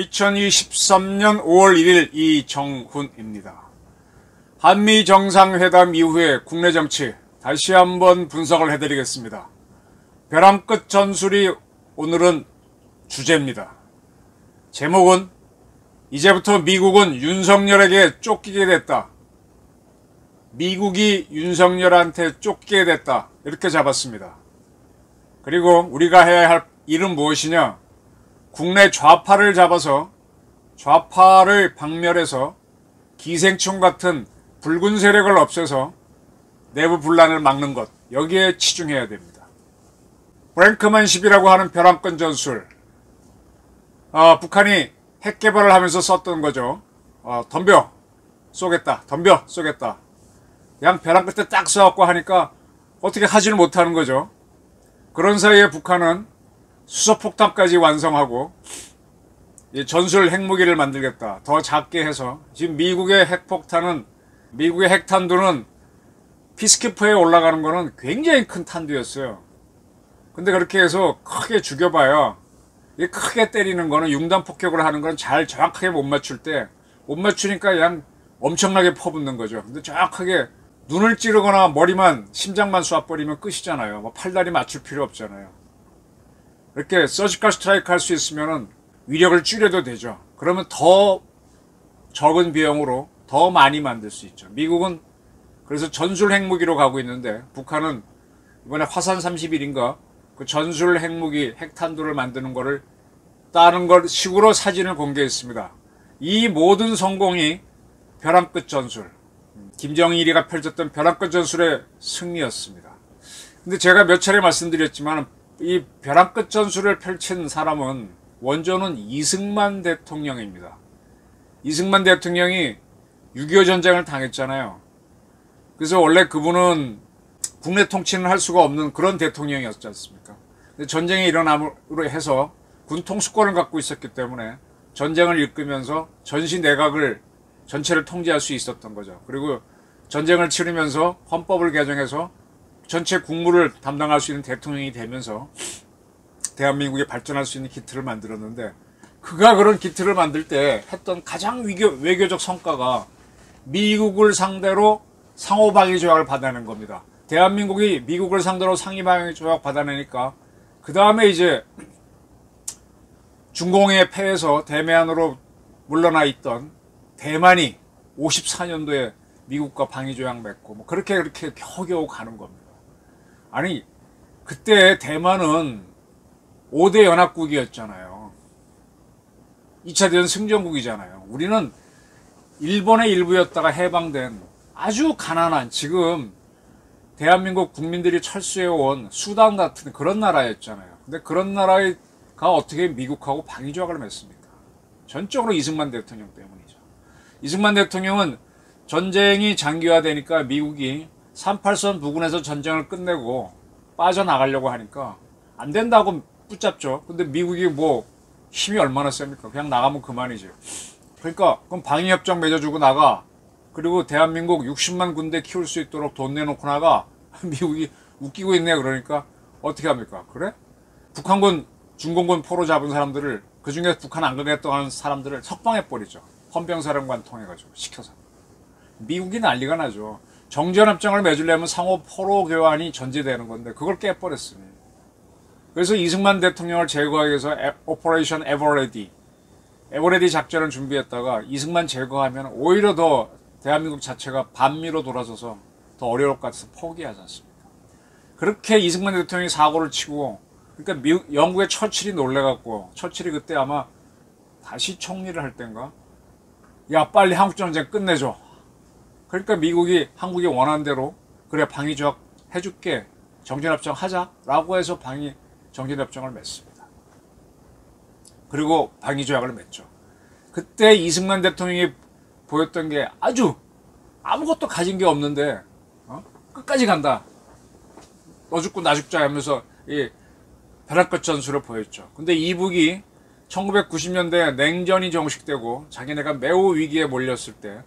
2023년 5월 1일 이정훈입니다. 한미 정상회담 이후에 국내 정치 다시 한번 분석을 해드리겠습니다. 벼랑 끝 전술이 오늘은 주제입니다. 제목은 이제부터 미국은 윤석열에게 쫓기게 됐다. 미국이 윤석열한테 쫓기게 됐다. 이렇게 잡았습니다. 그리고 우리가 해야 할 일은 무엇이냐? 국내 좌파를 잡아서 좌파를 박멸해서 기생충 같은 붉은 세력을 없애서 내부 분란을 막는 것, 여기에 치중해야 됩니다. 브랭크만십이라고 하는 벼랑끝 전술, 북한이 핵 개발을 하면서 썼던 거죠. 덤벼 쏘겠다, 덤벼 쏘겠다. 그냥 벼랑 끝에 딱 쏘갖고 하니까 어떻게 하지를 못하는 거죠. 그런 사이에 북한은 수소폭탄까지 완성하고 전술 핵무기를 만들겠다. 더 작게 해서 지금 미국의 핵폭탄은, 미국의 핵탄두는 피스키퍼에 올라가는 거는 굉장히 큰 탄두였어요. 근데 그렇게 해서 크게 죽여봐야, 이 크게 때리는 거는, 융단 폭격을 하는 건 잘 정확하게 못 맞출 때, 못 맞추니까 그냥 엄청나게 퍼붓는 거죠. 근데 정확하게 눈을 찌르거나 머리만, 심장만 쏴버리면 끝이잖아요. 뭐 팔다리 맞출 필요 없잖아요. 이렇게 서지컬 스트라이크 할 수 있으면은 위력을 줄여도 되죠. 그러면 더 적은 비용으로 더 많이 만들 수 있죠. 미국은 그래서 전술 핵무기로 가고 있는데, 북한은 이번에 화산 31인가 그 전술 핵무기, 핵탄두를 만드는 거를 다른 걸 식으로 사진을 공개했습니다. 이 모든 성공이 벼랑 끝 전술, 김정일이가 펼쳤던 벼랑 끝 전술의 승리였습니다. 근데 제가 몇 차례 말씀드렸지만 이 벼랑 끝 전술을 펼친 사람은 원조는 이승만 대통령입니다. 이승만 대통령이 6.25 전쟁을 당했잖아요. 그래서 원래 그분은 국내 통치는 할 수가 없는 그런 대통령이었지 않습니까? 근데 전쟁이 일어남으로 해서 군 통수권을 갖고 있었기 때문에 전쟁을 이끌면서 전시 내각을 전체를 통제할 수 있었던 거죠. 그리고 전쟁을 치르면서 헌법을 개정해서 전체 국무를 담당할 수 있는 대통령이 되면서 대한민국이 발전할 수 있는 기틀을 만들었는데, 그가 그런 기틀을 만들 때 했던 가장 외교적 성과가 미국을 상대로 상호방위 조약을 받아낸 겁니다. 대한민국이 미국을 상대로 상호방위 조약 받아내니까 그 다음에 이제 중공에 패해서 대매한으로 물러나 있던 대만이 54년도에 미국과 방위조약 맺고 뭐 그렇게 겨우겨우 가는 겁니다. 아니, 그때 대만은 5대 연합국이었잖아요. 2차 대전 승전국이잖아요. 우리는 일본의 일부였다가 해방된 아주 가난한, 지금 대한민국 국민들이 철수해온 수단 같은 그런 나라였잖아요. 근데 그런 나라가 어떻게 미국하고 방위조약을 맺습니까? 전적으로 이승만 대통령 때문이죠. 이승만 대통령은 전쟁이 장기화되니까 미국이 38선 부근에서 전쟁을 끝내고 빠져나가려고 하니까 안 된다고 붙잡죠. 근데 미국이 뭐 힘이 얼마나 셉니까? 그냥 나가면 그만이죠. 그러니까 그럼 방위협정 맺어주고 나가. 그리고 대한민국 60만 군대 키울 수 있도록 돈 내놓고 나가. 미국이 웃기고 있네. 그러니까 어떻게 합니까? 그래? 북한군, 중공군 포로 잡은 사람들을, 그중에 북한 안 가겠다는 사람들을 석방해버리죠. 헌병사령관 통해가지고 시켜서. 미국이 난리가 나죠. 정전협정을 맺으려면 상호 포로 교환이 전제되는 건데 그걸 깨버렸으니. 그래서 이승만 대통령을 제거하기 위해서 오퍼레이션 에버레디 작전을 준비했다가 이승만 제거하면 오히려 더 대한민국 자체가 반미로 돌아서서 더 어려울 것 같아서 포기하지 않습니까? 그렇게 이승만 대통령이 사고를 치고, 그러니까 영국의 처칠이 놀래갖고, 처칠이 그때 아마 다시 총리를 할 땐가, 야 빨리 한국전쟁 끝내줘. 그러니까 미국이 한국이 원하는 대로 그래 방위조약 해줄게, 정전협정 하자라고 해서 정전협정을 맺습니다. 그리고 방위조약을 맺죠. 그때 이승만 대통령이 보였던 게 아주 아무것도 가진 게 없는데 끝까지 간다. 너 죽고 나 죽자 하면서 이 벼랑끝 전술을 보였죠. 근데 이북이 1990년대 냉전이 종식되고 자기네가 매우 위기에 몰렸을 때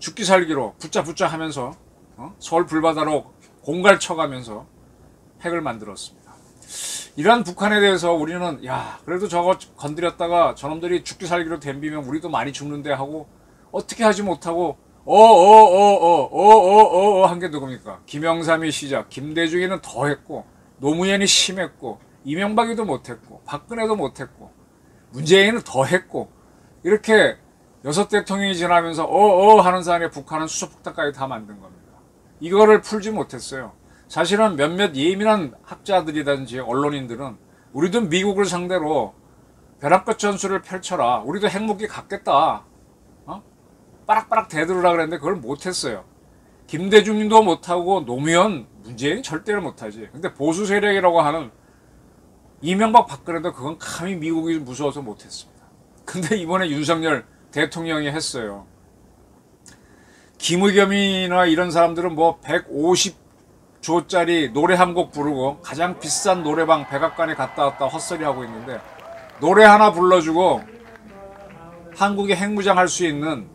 죽기 살기로 붙자 하면서 서울 불바다로 공갈 쳐가면서 핵을 만들었습니다. 이러한 북한에 대해서 우리는 야 그래도 저거 건드렸다가 저놈들이 죽기 살기로 덤비면 우리도 많이 죽는데 하고 어떻게 하지 못하고 한 게 누굽니까? 김영삼이 시작, 김대중이는 더 했고 노무현이 심했고 이명박이도 못했고 박근혜도 못했고 문재인은 더 했고 이렇게 6대통령이 지나면서 하는 사이에 북한은 수소폭탄까지 다 만든 겁니다. 이거를 풀지 못했어요. 사실은 몇몇 예민한 학자들이든지 언론인들은 우리도 미국을 상대로 벼랑끝 전술을 펼쳐라. 우리도 핵무기 갖겠다. 빠락빠락 대들으라 그랬는데 그걸 못했어요. 김대중도 못하고 노무현, 문재인 절대로 못하지. 근데 보수 세력이라고 하는 이명박 박근혜도 그건 감히 미국이 무서워서 못했습니다. 근데 이번에 윤석열 대통령이 했어요. 김의겸이나 이런 사람들은 뭐 150조짜리 노래 한 곡 부르고 가장 비싼 노래방 백악관에 갔다 왔다 헛소리 하고 있는데 노래 하나 불러주고 한국이 핵무장 할 수 있는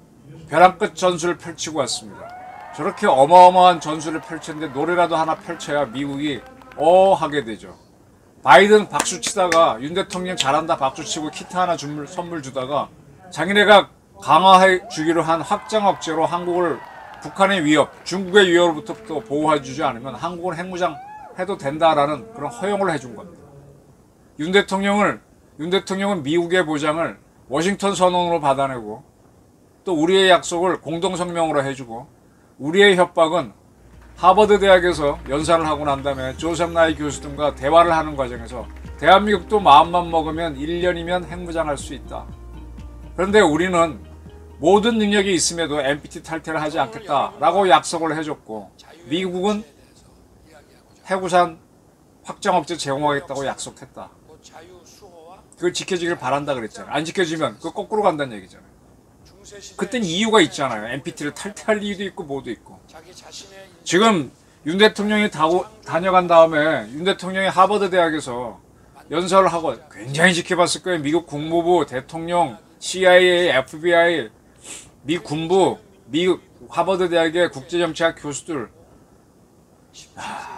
벼랑끝 전술을 펼치고 왔습니다. 저렇게 어마어마한 전술을 펼쳤는데 노래라도 하나 펼쳐야 미국이 하게 되죠. 바이든 박수 치다가 윤 대통령 잘한다 박수 치고 키트 하나 선물 주다가 자기네가 강화해 주기로 한 확장 억제로 한국을 북한의 위협, 중국의 위협으로부터 보호해 주지 않으면 한국은 핵무장 해도 된다라는 그런 허용을 해준 겁니다. 윤 대통령은 미국의 보장을 워싱턴 선언으로 받아내고 또 우리의 약속을 공동성명으로 해주고 우리의 협박은 하버드 대학에서 연산을 하고 난 다음에 조셉 나이 교수 등과 대화를 하는 과정에서 대한민국도 마음만 먹으면 1년이면 핵무장할 수 있다. 그런데 우리는 모든 능력이 있음에도 NPT 탈퇴를 하지 않겠다라고 약속을 해줬고 미국은 핵우산 확장 억제 제공하겠다고 약속했다. 그걸 지켜지길 바란다 그랬잖아요. 안 지켜지면 그거 거꾸로 간다는 얘기잖아요. 그땐 이유가 있잖아요. NPT를 탈퇴할 이유도 있고 뭐도 있고. 지금 윤 대통령이 다녀간 다음에 윤 대통령이 하버드 대학에서 연설을 하고 굉장히 지켜봤을 거예요. 미국 국무부, 대통령, CIA, FBI, 미 군부, 미 하버드 대학의 국제정치학 교수들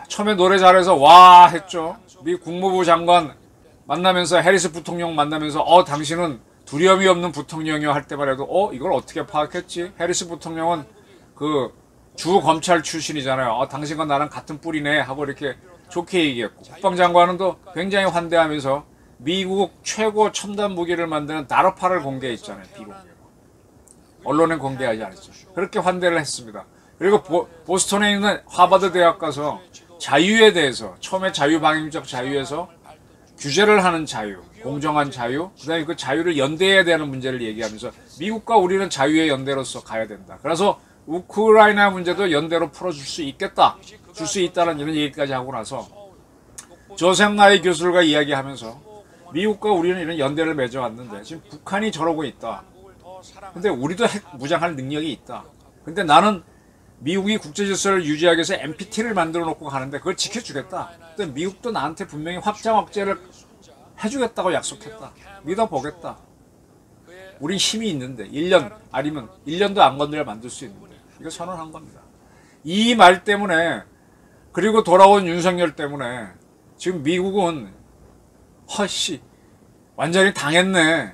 처음에 노래 잘해서 와 했죠. 미 국무부 장관 만나면서 해리스 부통령 만나면서 당신은 두려움이 없는 부통령이요 할 때만 해도 이걸 어떻게 파악했지? 해리스 부통령은 그 주 검찰 출신이잖아요. 당신과 나랑 같은 뿌리네 하고 이렇게 좋게 얘기했고 국방장관은 또 굉장히 환대하면서 미국 최고 첨단 무기를 만드는 다르파를 공개했잖아요. 비공개로. 언론엔 공개하지 않았죠. 그렇게 환대를 했습니다. 그리고 보스턴에 있는 하버드 대학 가서 자유에 대해서 처음에 자유방임적 자유에서 규제를 하는 자유, 공정한 자유, 그 다음에 그 자유를 연대해야 되는 문제를 얘기하면서 미국과 우리는 자유의 연대로서 가야 된다. 그래서 우크라이나 문제도 연대로 풀어줄 수 있겠다. 줄 수 있다는 이런 얘기까지 하고 나서 조셉 나이 교수들과 이야기하면서 미국과 우리는 이런 연대를 맺어왔는데 지금 북한이 저러고 있다. 근데 우리도 핵 무장할 능력이 있다. 근데 나는 미국이 국제질서를 유지하기 위해서 NPT를 만들어 놓고 가는데 그걸 지켜주겠다. 근데 미국도 나한테 분명히 확장 억제를 해주겠다고 약속했다. 믿어보겠다. 우린 힘이 있는데 1년 아니면 1년도 안 건드려 만들 수 있는데 이거 선언한 겁니다. 이 말 때문에 그리고 돌아온 윤석열 때문에 지금 미국은 완전히 당했네.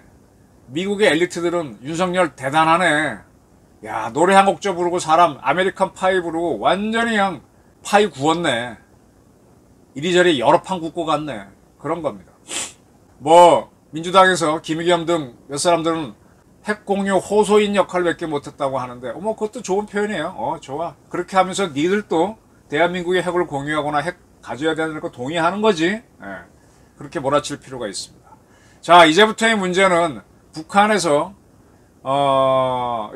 미국의 엘리트들은 윤석열 대단하네. 야 노래 한 곡 부르고 사람 아메리칸 파이 부르고 완전히 그냥 파이 구웠네. 이리저리 여러 판 굽고 갔네. 그런 겁니다. 민주당에서 김의겸 등 몇 사람들은 핵 공유 호소인 역할밖에 못했다고 하는데 그것도 좋은 표현이에요. 좋아. 그렇게 하면서 니들도 대한민국의 핵을 공유하거나 핵 가져야 되는 거 동의하는 거지. 그렇게 몰아칠 필요가 있습니다. 자 이제부터의 문제는 북한에서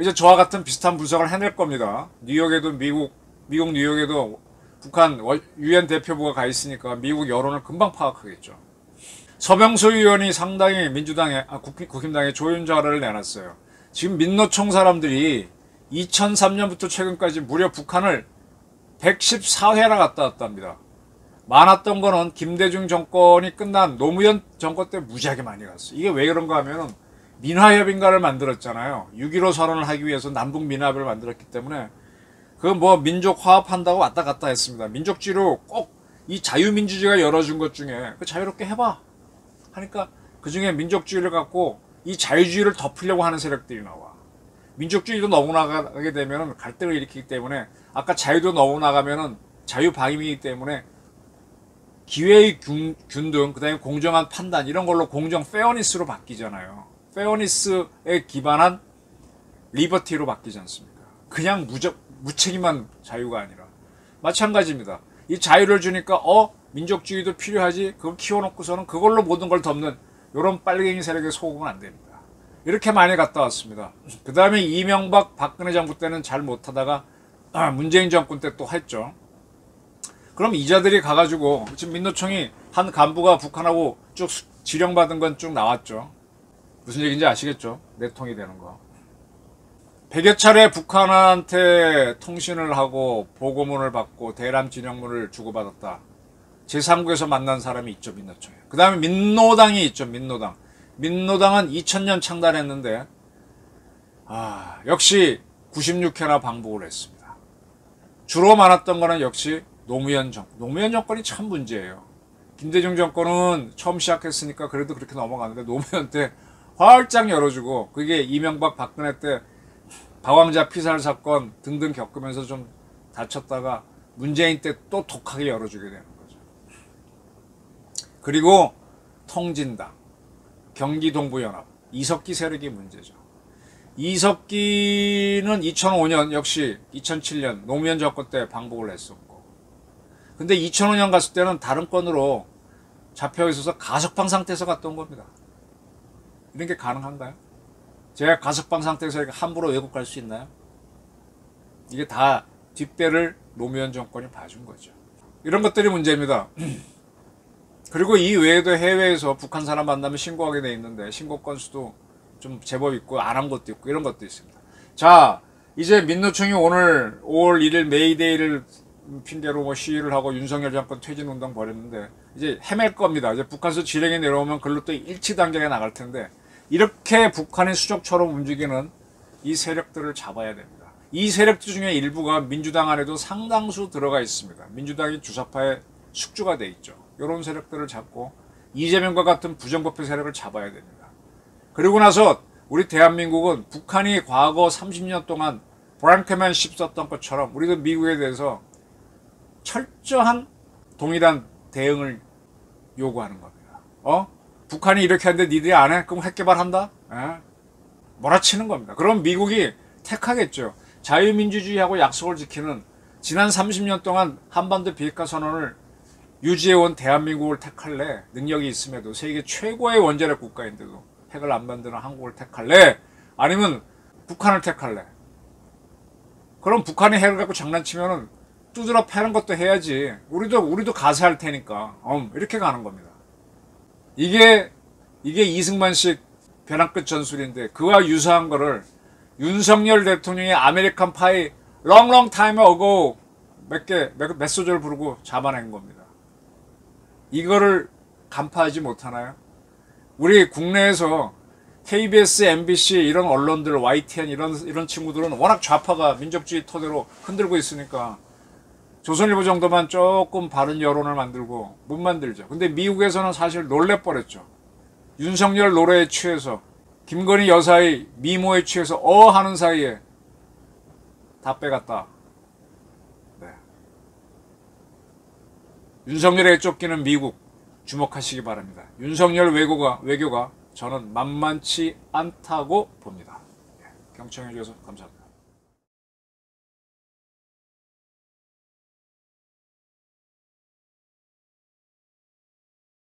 이제 저와 같은 비슷한 분석을 해낼 겁니다. 뉴욕에도 미국 뉴욕에도 북한 유엔 대표부가 가 있으니까 미국 여론을 금방 파악하겠죠. 서병수 의원이 상당히 국힘당에 좋은 자료를 내놨어요. 지금 민노총 사람들이 2003년부터 최근까지 무려 북한을 114회나 갔다 왔답니다. 많았던 거는 김대중 정권이 끝난 노무현 정권 때 무지하게 많이 갔어요. 이게 왜 그런가 하면은 민화협인가를 만들었잖아요. 6.15 선언을 하기 위해서 남북 민화협을 만들었기 때문에 그 뭐 민족 화합한다고 왔다 갔다 했습니다. 민족주의로 꼭 이 자유민주주의가 열어준 것 중에 그 자유롭게 해봐 하니까 그 중에 민족주의를 갖고 이 자유주의를 덮으려고 하는 세력들이 나와. 민족주의도 너무 나가게 되면 갈등을 일으키기 때문에 아까 자유도 너무 나가면은 자유 방임이기 때문에 기회의 균등, 그 다음에 공정한 판단 이런 걸로 공정 페어니스로 바뀌잖아요. 페어니스에 기반한 리버티로 바뀌지 않습니까? 그냥 무책임한 자유가 아니라 마찬가지입니다. 이 자유를 주니까 민족주의도 필요하지 그걸 키워놓고서는 그걸로 모든 걸 덮는 이런 빨갱이 세력에 속으면 안 됩니다. 이렇게 많이 갔다 왔습니다. 그 다음에 이명박 박근혜 정부 때는 잘 못하다가 문재인 정권 때 또 했죠. 그럼 이자들이 가가지고 지금 민노총이 한 간부가 북한하고 쭉 지령받은 건 쭉 나왔죠. 무슨 얘기인지 아시겠죠? 내통이 되는 거. 100여 차례 북한한테 통신을 하고 보고문을 받고 대남 진영문을 주고받았다. 제3국에서 만난 사람이 있죠. 민노총에. 그 다음에 민노당이 있죠. 민노당. 민노당은 2000년 창단했는데 역시 96회나 방북을 했습니다. 주로 많았던 거는 역시 노무현 정권이 참 문제예요. 김대중 정권은 처음 시작했으니까 그래도 그렇게 넘어가는데 노무현 때 활짝 열어주고 그게 이명박 박근혜 때 박왕자 피살 사건 등등 겪으면서 좀 다쳤다가 문재인 때 또 독하게 열어주게 되는 거죠. 그리고 통진당, 경기동부연합, 이석기 세력이 문제죠. 이석기는 2005년 역시 2007년 노무현 정권 때 방북을 했었고 근데 2005년 갔을 때는 다른 건으로 잡혀 있어서 가석방 상태에서 갔던 겁니다. 이런 게 가능한가요? 제가 가석방 상태에서 함부로 외국 갈 수 있나요? 이게 다 뒷배를 노무현 정권이 봐준 거죠. 이런 것들이 문제입니다. 그리고 이 외에도 해외에서 북한 사람 만나면 신고하게 돼 있는데 신고 건수도 좀 제법 있고 안 한 것도 있고 이런 것도 있습니다. 자, 이제 민노총이 오늘 5월 1일 메이데이를 핑계로 뭐 시위를 하고 윤석열 정권 퇴진운동 벌였는데 이제 헤맬 겁니다. 이제 북한에서 지령이 내려오면 글로 또 일치단계가 나갈 텐데 이렇게 북한의 수족처럼 움직이는 이 세력들을 잡아야 됩니다. 이 세력들 중에 일부가 민주당 안에도 상당수 들어가 있습니다. 민주당이 주사파의 숙주가 돼 있죠. 이런 세력들을 잡고 이재명과 같은 부정부패 세력을 잡아야 됩니다. 그리고 나서 우리 대한민국은 북한이 과거 30년 동안 브랑크맨십 썼던 것처럼 우리도 미국에 대해서 철저한 동일한 대응을 요구하는 겁니다. 북한이 이렇게 하는데 니들이 안 해? 그럼 핵개발한다? 몰아치는 겁니다. 그럼 미국이 택하겠죠. 자유민주주의하고 약속을 지키는 지난 30년 동안 한반도 비핵화 선언을 유지해온 대한민국을 택할래? 능력이 있음에도 세계 최고의 원자력 국가인데도 핵을 안 만드는 한국을 택할래? 아니면 북한을 택할래? 그럼 북한이 핵을 갖고 장난치면은 두드러 패는 것도 해야지. 우리도 가세할 테니까. 이렇게 가는 겁니다. 이게 이승만식 벼랑 끝 전술인데 그와 유사한 거를 윤석열 대통령의 아메리칸 파이 long time ago 몇 소절 부르고 잡아낸 겁니다. 이거를 간파하지 못하나요? 우리 국내에서 KBS, MBC 이런 언론들, YTN 이런 친구들은 워낙 좌파가 민족주의 토대로 흔들고 있으니까 조선일보 정도만 조금 바른 여론을 만들고 못 만들죠. 근데 미국에서는 사실 놀래버렸죠. 윤석열 노래에 취해서 김건희 여사의 미모에 취해서 하는 사이에 다 빼갔다. 네. 윤석열에 쫓기는 미국 주목하시기 바랍니다. 윤석열 외교가 저는 만만치 않다고 봅니다. 경청해 주셔서 감사합니다.